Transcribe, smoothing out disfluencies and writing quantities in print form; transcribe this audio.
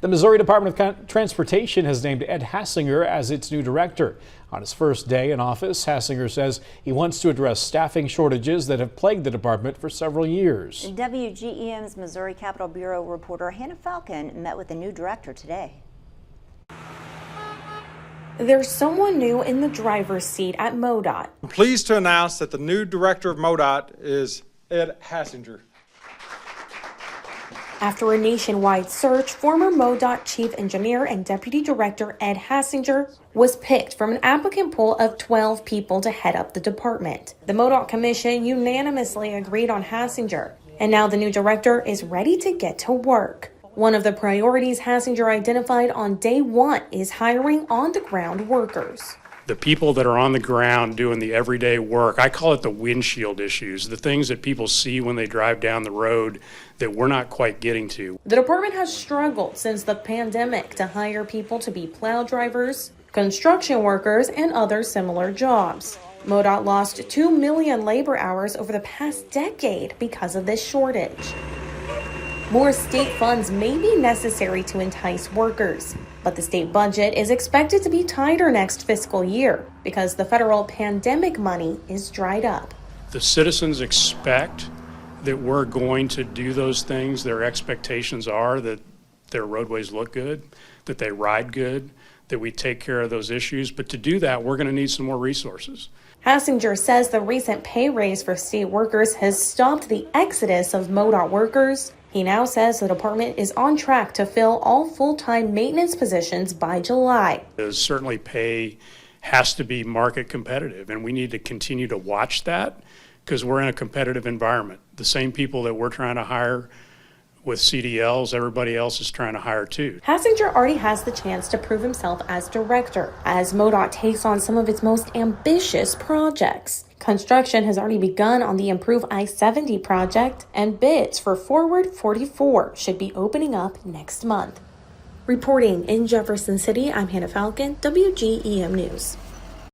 The Missouri Department of Transportation has named Ed Hassinger as its new director. On his first day in office, Hassinger says he wants to address staffing shortages that have plagued the department for several years. WGEM's Missouri Capitol Bureau reporter Hannah Falcon met with the new director today. There's someone new in the driver's seat at MoDOT. I'm pleased to announce that the new director of MoDOT is Ed Hassinger. After a nationwide search, former MoDOT Chief Engineer and Deputy Director Ed Hassinger was picked from an applicant pool of 12 people to head up the department. The MoDOT Commission unanimously agreed on Hassinger, and now the new director is ready to get to work. One of the priorities Hassinger identified on day one is hiring on-the-ground workers. The people that are on the ground doing the everyday work, I call it the windshield issues, the things that people see when they drive down the road that we're not quite getting to. The department has struggled since the pandemic to hire people to be plow drivers, construction workers, and other similar jobs. MoDOT lost 2 million labor hours over the past decade because of this shortage. More state funds may be necessary to entice workers, but the state budget is expected to be tighter next fiscal year because the federal pandemic money is dried up. The citizens expect that we're going to do those things. Their expectations are that their roadways look good, that they ride good, that we take care of those issues. But to do that, we're going to need some more resources. Hassinger says the recent pay raise for state workers has stopped the exodus of MoDOT workers. He now says the department is on track to fill all full-time maintenance positions by July. Certainly pay has to be market competitive, and we need to continue to watch that because we're in a competitive environment. The same people that we're trying to hire with CDLs, everybody else is trying to hire too. Hassinger already has the chance to prove himself as director as MoDOT takes on some of its most ambitious projects. Construction has already begun on the Improve I-70 project, and bids for Forward 44 should be opening up next month. Reporting in Jefferson City, I'm Hannah Falcon, WGEM News.